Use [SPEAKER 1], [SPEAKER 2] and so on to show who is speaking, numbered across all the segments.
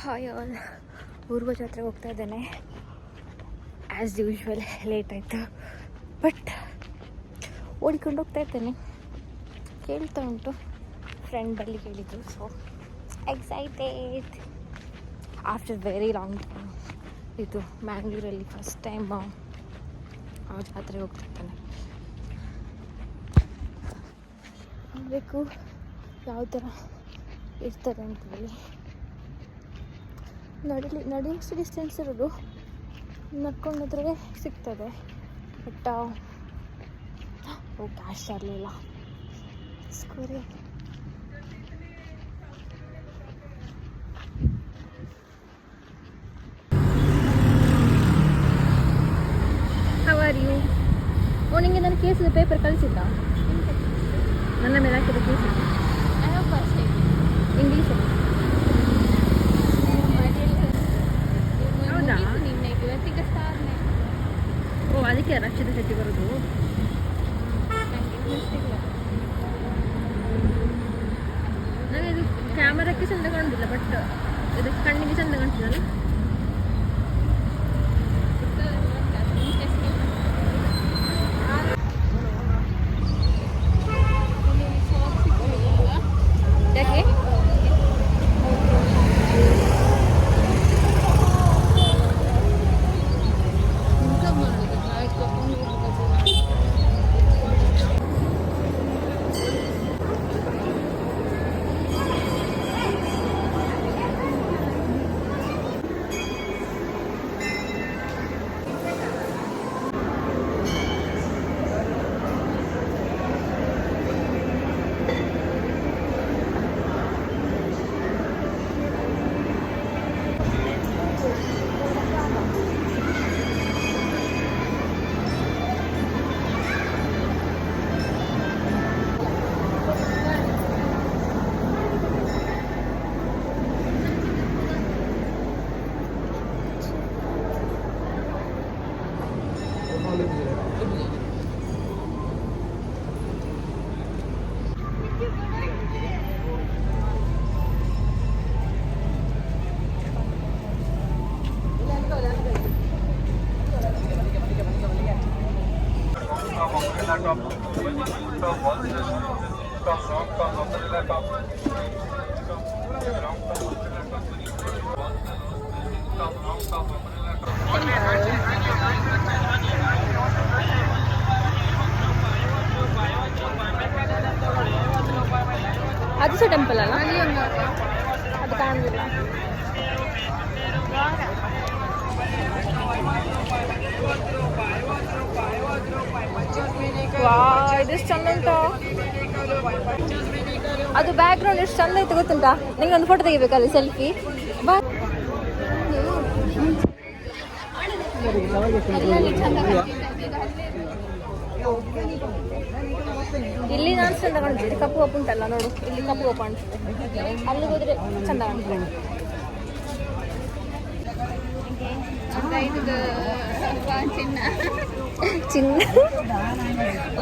[SPEAKER 1] Hi all, Urwa ಜಾತ್ರೆಗೆ ಹೋಗ್ತಾ ಇದ್ದೇನೆ. ಆ್ಯಸ್ ಯೂಶ್ವಲ್ ಲೇಟ್ ಆಯಿತು, ಬಟ್ ಓಡಿಕೊಂಡು ಹೋಗ್ತಾ ಇದ್ದೇನೆ. ಕೇಳ್ತಾ ಉಂಟು, ಫ್ರೆಂಡಲ್ಲಿ ಕೇಳಿದ್ದು. So excited after very long time. ಇದು ಮ್ಯಾಂಗ್ಳೂರಲ್ಲಿ ಫಸ್ಟ್ ಟೈಮ್ ಆ ಜಾತ್ರೆಗೆ ಹೋಗ್ತಾ ಇದ್ದೇನೆ. ಬೇಕು ಯಾವ ಥರ ಇರ್ತದೆ ಅಂತೇಳಿ. ನಡೆಯೋಷ್ಟು ಡಿಸ್ಟೆನ್ಸ್ ಇರೋದು, ನಡ್ಕೊಂಡೋದ್ರೆ ಸಿಗ್ತದೆ. ಬಟ್ ಕ್ಯಾಶ್ ಇರಲಿಲ್ಲ. Story how are you? ನಿಮಗೆ ನನ್ನ ಕೇಸಿದ ಪೇಪರ್ ಕಳಿಸಿದ್ದ? ನನ್ನ ಮೇಲೆ ಹಾಕಿದ ಕೇಸಿದ್ದು ಇಂಗ್ಲೀಷಲ್ಲಿ. ಹೌದಾ? ಓ, ಅದಕ್ಕೆ ರಕ್ಷಿತ ಶೆಟ್ಟಿ ಬರೋದು. ನನಗೆ ಇದು ಕ್ಯಾಮರಕ್ಕೆ ಚಂದ ಕಾಣುದಿಲ್ಲ, ಬಟ್ ಇದಕ್ಕೆ ಕಣ್ಣಿಗೆ ಚಂದ ಕಾಣ್ತದಲ್ಲ. ಯಾಕೆ? ಅದು ಸಹ ಟೆಂಪಲ್ ಅಲ್ಲ, ಅದು ಕಾಣುದಿಲ್ಲ. ಇದೆಷ್ಟು ಚಂದ ಉಂಟು. ಅದು ಬ್ಯಾಕ್ ಗ್ರೌಂಡ್ ಎಷ್ಟು ಚಂದ ಇತ್ತು ಗೊತ್ತುಂಟಾ? ನಿಂಗೆ ಒಂದು ಫೋಟೋ ತೆಗಿಬೇಕಲ್ಲ, ಸೆಲ್ಫಿ. ಬಾ, ಇಲ್ಲಿ ನಾನು ಚಂದ ಕಾಣಿಸ್ತದೆ. ಕಪ್ಪು ಕಪ್ಪು ಉಂಟಲ್ಲ ನೋಡು, ಇಲ್ಲಿ ಕಪ್ಪು ಕಪ್ಪು ಕಾಣಿಸ್ತದೆ. ಅಲ್ಲಿ ಹೋದ್ರೆ ಚಂದ ಕಾಣಿಸ್ತದೆ. ಚಿನ್ನ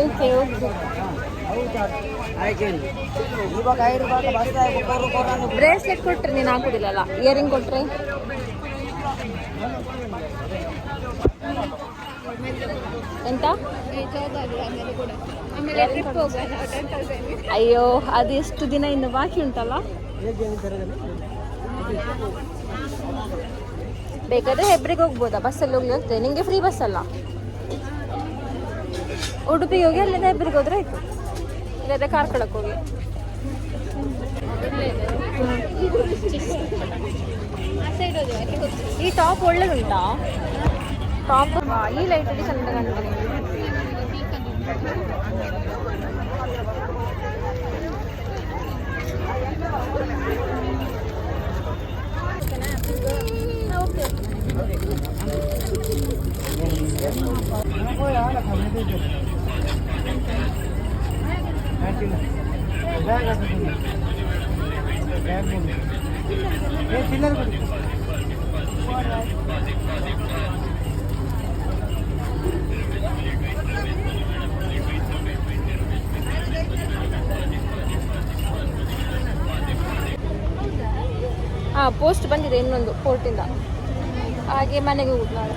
[SPEAKER 1] ಓಕೆ ಓಕೆ. ಬ್ರೇಸ್ಲೆಟ್ ಕೊಟ್ರೆ ನೀನು ಹಾಕುದಿಲ್ಲಲ್ಲ, ಇಯರಿಂಗ್ ಕೊಟ್ರೆ. ಎಂತ? ಅಯ್ಯೋ, ಅದು ಎಷ್ಟು ದಿನ ಇನ್ನು ಬಾಕಿ ಉಂಟಲ್ಲ. ಬೇಕಾದ್ರೆ ಹೆಬ್ರಿಗೆ ಹೋಗ್ಬೋದಾ? ಬಸ್ಸಲ್ಲಿ ಹೋಗಿ ಹೋಗ್ತೇವೆ. ನಿಂಗೆ ಫ್ರೀ ಬಸ್ ಅಲ್ಲ. ಉಡುಪಿಗೆ ಹೋಗಿ ಅಲ್ಲಿಂದ ಹೆಬ್ರಿಗೆ ಹೋದ್ರೆ ಆಯ್ತು. ಇಲ್ಲದೆ ಕಾರ್ಕಳಕ್ಕೆ ಹೋಗಿ. ಈ ಟಾಪ್ ಒಳ್ಳೆದುಂಟಾ? ಟಾಪ್ ಈ ಲೈಟಲ್ಲಿ ಚಂದ ಕಾಣ್ತದೆ. ಪೋಸ್ಟ್ ಬಂದಿದೆ ಇನ್ನೊಂದು ಕೋರ್ಟಿಂದ, ಹಾಗೆ ಮನೆಗೆ ಹೋಗುದು ನಾಳೆ.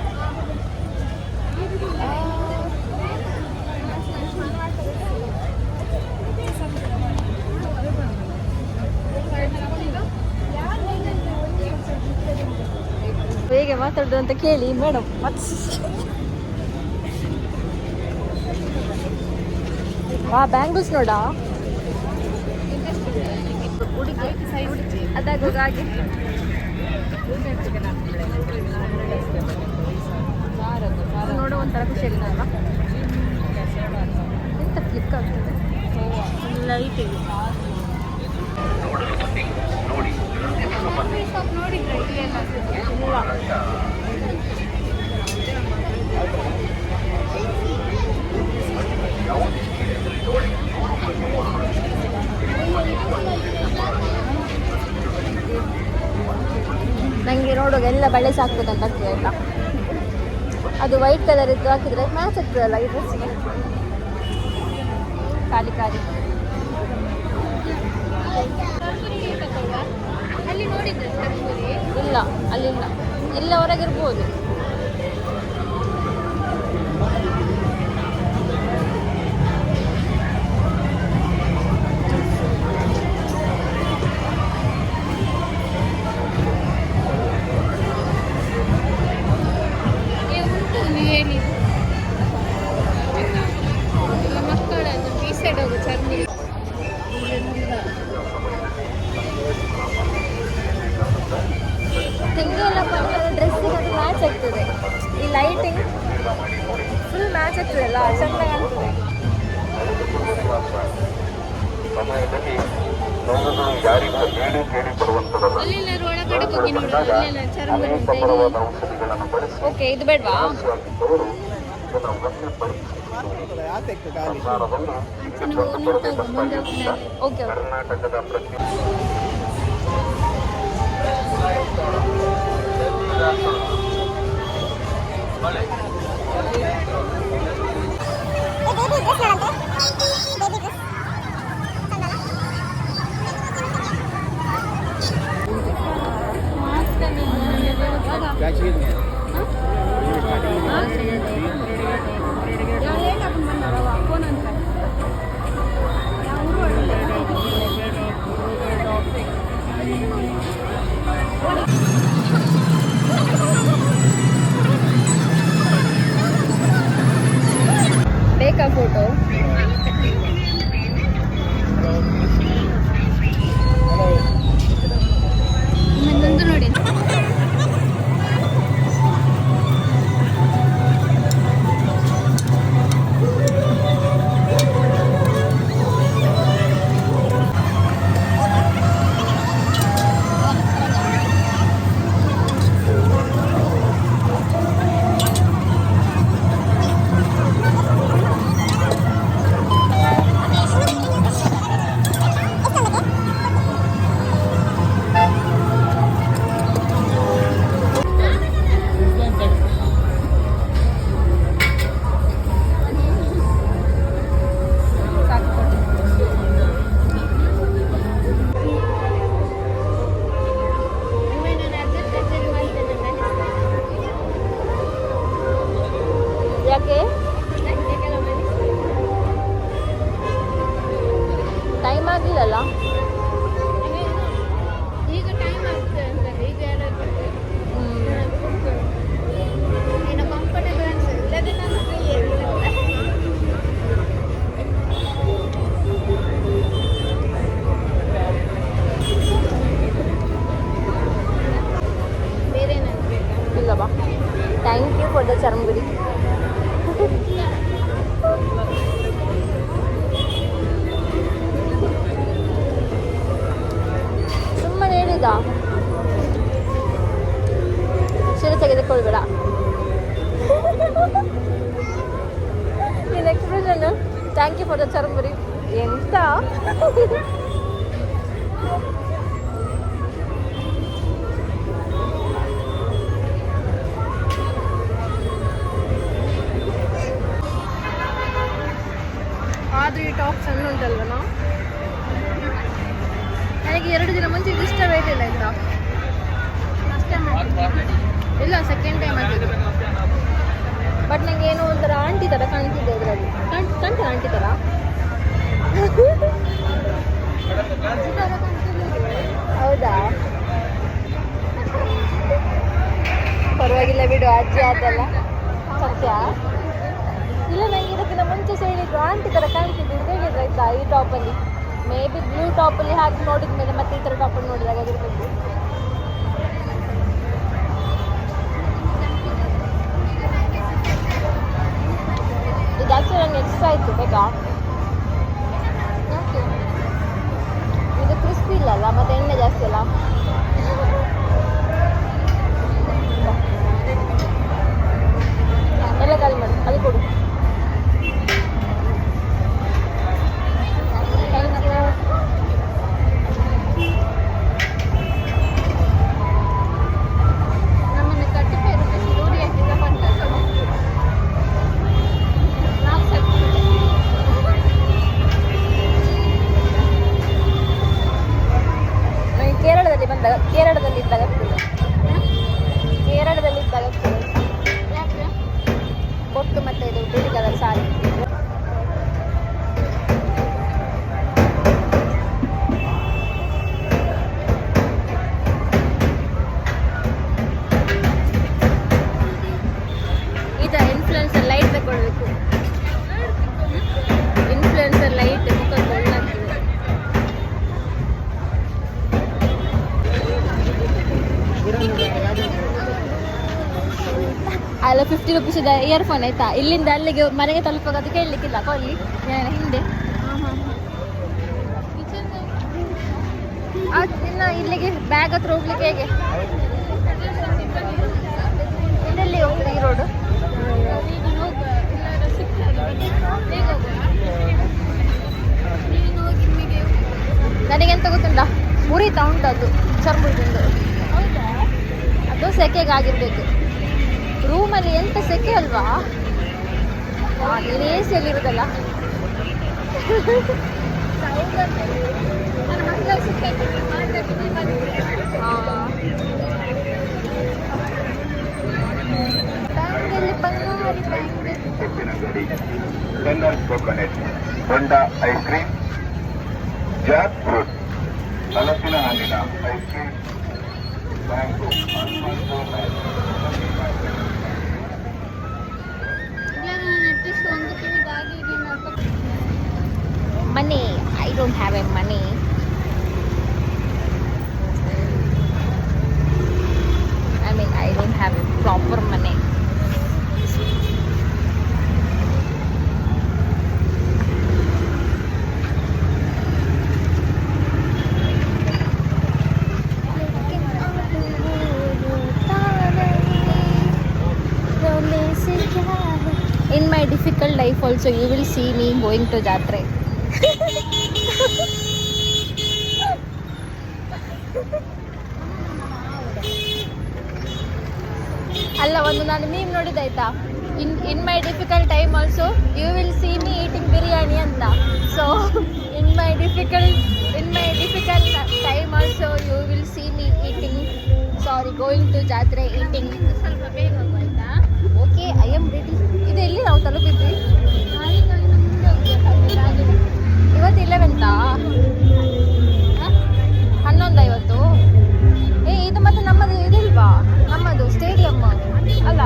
[SPEAKER 1] ಹೇಗೆ ಮಾತಾಡೋದು ಅಂತ ಕೇಳಿ ಮೇಡಮ್. ಬ್ಯಾಂಗಲ್ಸ್ ನೋಡಾ, ಅದಾಗ ಹಾಗೆ ನೋಡೋ ಒಂಥರ ಖುಷಿ ಆಗಿದೆ ಅಲ್ವಾ? ಎಂತ ಕ್ಲಿಕ್ ಆಗ್ತದೆ ಲೈಟ್ ಇದೆ. ನನಗೆ ನೋಡುವಾಗ ಎಲ್ಲ ಬಳೆ ಸಾಕ್ಬೇಕಂತ ಆಗ್ತದೆ ಆಯ್ತಾ. ಅದು ವೈಟ್ ಕಲರ್ ಇದ್ದು ಹಾಕಿದ್ರೆ ಮ್ಯಾಚ್ ಆಗ್ತದಲ್ಲ ಈ ಡ್ರೆಸ್ಸಿಗೆ. ಖಾಲಿ ಖಾಲಿ ಅಲ್ಲಿ ನೋಡಿದ್ರೆ ಇಲ್ಲ, ಅಲ್ಲಿಲ್ಲ, ಇಲ್ಲ ಹೊರಗಿರ್ಬೋದು. ತೆಂಗೆಲ್ಲ ಡ್ರೆಸ್ಸಿಗೆ ಅದು ಮ್ಯಾಚ್ ಆಗ್ತದೆ. ಈ ಲೈಟಿಂಗ್ ಫುಲ್ ಮ್ಯಾಚ್ ಆಗ್ತದಲ್ಲ, ಚೆಂದ ಕಾಣ್ತದೆ. ಓಕೆ, ಇದು ಬೇಡವಾ? ಓಕೆ ಬೇಕಾ ಫೋಟೋ? ಇನ್ನೊಂದು ನೋಡಿ. ಯಾಕೆ ಟೈಮ್ ಆಗಲಿಲ್ಲಲ್ಲ?
[SPEAKER 2] ಈಗ ಟೈಮ್ ಆಗ್ತದೆ ಅಂತ ಈಗ ಯಾರಾದ್ರೂ ಏನೋ ಕಂಫರ್ಟೇಬಲ್ ಅನ್ಸುತ್ತೆ, ಇಲ್ಲದೆ ನಾನು ಬೇರೆ ಏನಾದ್ರು ಬೇಕಾ?
[SPEAKER 1] ಇಲ್ಲವಾ? ಥ್ಯಾಂಕ್ ಯು ಫಾರ್ ದ ಚರ್ಮಗುಡಿ. ಸುಮ್ಮನೆ ಹೇಳಿದ ಶಿರ ತೆಗೆದುಕೊಳ್ಬೇಡ. ನಿನ್ನ expression thank you for the ಚರ್ಮಗುಡಿ ಎಂತ ಆದರೂ ಈ ಟಾಪ್ ಸಣ್ಣ ಉಂಟಲ್ವ? ನನಗೆ 2 ದಿನ ಮುಂಚೆ ಇದು ಇಷ್ಟವೇ ಇರಲಿಲ್ಲ ಆಯಿತಾ. ಇಲ್ಲ ಸೆಕೆಂಡ್ ಟೈಮ್ ಆಗಿದ್ದು. ಬಟ್ ನಂಗೆ ಏನೋ ಒಂಥರ ಆಂಟಿ ಥರ ಕಾಣ್ತಿದ್ದೆ ಇದರಲ್ಲಿ. ಕಾಣ್ತಾರ ಆಂಟಿ ಥರ? ಹೌದಾ? ಪರವಾಗಿಲ್ಲ ಬಿಡು, ಅಜ್ಜಿ ಆದಲ್ಲ. ಸತ್ಯ ಇಲ್ಲ, ನಂಗೆ ಇದಕ್ಕಿಂತ ಮುಂಚೆ ಹೇಳಿದ್ರು ಆಂಟಿ ಥರ ಕಾಣ್ತಿದ್ದೆ ಅಂತ ಹೇಳಿದ್ರು ಆಯ್ತಾ. ಈ ಟಾಪಲ್ಲಿ ಮೇ ಬಿ ಬ್ಲೂ ಟಾಪಲ್ಲಿ ಹಾಕಿ ನೋಡಿದ ಮೇಲೆ ಮತ್ತೆ ಈ ಥರ ಟಾಪಲ್ಲಿ ನೋಡಿದಾಗ ಆಗಿರ್ಬೇಕು. ಇದು ಆ್ಯಕ್ಚುಲಿ ನಂಗೆ ಎಕ್ಸ್ಟ್ರಾ ಆಯಿತು, ಬೇಕಾ? ಯಾಕೆ? ಇದು ಕ್ರಿಸ್ಪಿ ಇಲ್ಲಲ್ಲ, ಮತ್ತೆ ಎಣ್ಣೆ ಜಾಸ್ತಿ ಅಲ್ಲ. ಎಲ್ಲ ಖಾಲಿ ಮಾಡಿ, ಅದು ಕೊಡು. Thank you. ನಮ್ಮನ್ನು ಕಟ್ಟಿಗೆ ರೂಢಿ ಹಾಕಿದ ಪಂಚ ನನಗೆ ಕೇರಳದಲ್ಲಿದ್ದಾಗ ಯಾಕೆ ಕೊಟ್ಟು ಮತ್ತೆ ಇದು ಬಿಳಿ ಕಲರ್ ಸಾರಿ. ಈಗ ಇನ್ಫ್ಲುಯೆನ್ಸರ್ ಲೈಟ್ ತಗೊಳ್ಬೇಕು. ಇನ್ಫ್ಲುಯೆನ್ಸರ್ ಲೈಟ್ ಮುಖ ಒಳ್ಳಾಗ್ತದೆ. ಅಲ್ಲ 50 ರೂಪೀಸ್ ಇಯರ್ಫೋನ್ ಆಯ್ತಾ, ಇಲ್ಲಿಂದ ಅಲ್ಲಿಗೆ ಮನೆಗೆ ತಲುಪೋದು ಅದು ಕೇಳಲಿಕ್ಕಿಲ್ಲ ಕೊಲ್ಲಿ ಹಿಂದೆ. ಇನ್ನು ಇಲ್ಲಿಗೆ ಬ್ಯಾಗ್ ಹತ್ರ ಹೋಗ್ಲಿಕ್ಕೆ ಹೇಗೆ? ಇದೆಲ್ಲಿ ಹೋಗ್ತದೆ ಈ ರೋಡು? ನನಗೆಂತ ಗೊತ್ತುಂಟ, ಉರಿತಾ ಉಂಟು ಅದು ಚರ್ಮುರಿದಿಂದ. ಅದು ಸೆಕೆಗೆ ಆಗಿರ್ಬೇಕು. ರೂಮಲ್ಲಿ ಎಂತ ಸೆಕೆ ಅಲ್ವಾ? ನೀನು ಎ ಸಿ ಅಲ್ಲಿರೋದಲ್ಲ.
[SPEAKER 3] ಹೊಂಡಾ ಐಸ್ ಕ್ರೀಮ್, ಜಾಕ್ ಫ್ರೂಟ್, ಹಲಸಿನ ಹಣ್ಣಿನ ice cream, mango,
[SPEAKER 1] money. I don't have a money. I mean, I don't have a proper money. In my difficult life also, you will see me going to Jatre. ಅಲ್ಲ, ಒಂದು ನಾನು meme ನೋಡಿದಾಯ್ತಾ, in my difficult time also you will see me eating biryani ಅಂತ. So in my difficult time also you will see me going to jatre eating.
[SPEAKER 2] ಸ್ವಲ್ಪ ಬೇಗ ಹೋಗ್ತಾ?
[SPEAKER 1] Okay, I am ready. ಇದು ಎಲ್ಲಿ ನಾವು ತಲುಪಿದ್ವಿ? ಇವತ್ತು 11th 11 ಇದು ಮತ್ತೆ ನಮ್ಮದು ಇದಿಲ್ವಾ? ನಮ್ಮದು ಸ್ಟೇಡಿಯಂ ಅಲ್ಲ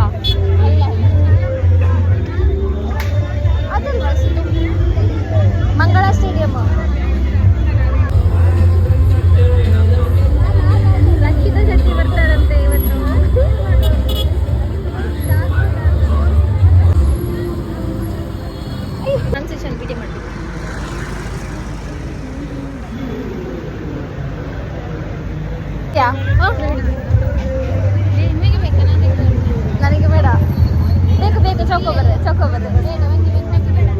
[SPEAKER 1] ಅದಲ್ವಾ ಮಂಗಳ ಸ್ಟೇಡಿಯಂ. ರಕ್ಷಿತ ಶೆಟ್ಟಿ ಬರ್ತಾರಂತೆ ಇವತ್ತು. ಕನ್ಸೆಷನ್ ಬಿಡಿ ಮಾಡಿ.
[SPEAKER 2] ನಿಮಗೆ ಬೇಕಾ?
[SPEAKER 1] ನನಗೆ ಬೇಡ. ಬೇಕು ಚೌಕೋ ಬರ್ರೆ
[SPEAKER 2] ಬೇಡ, ಬೇಡ.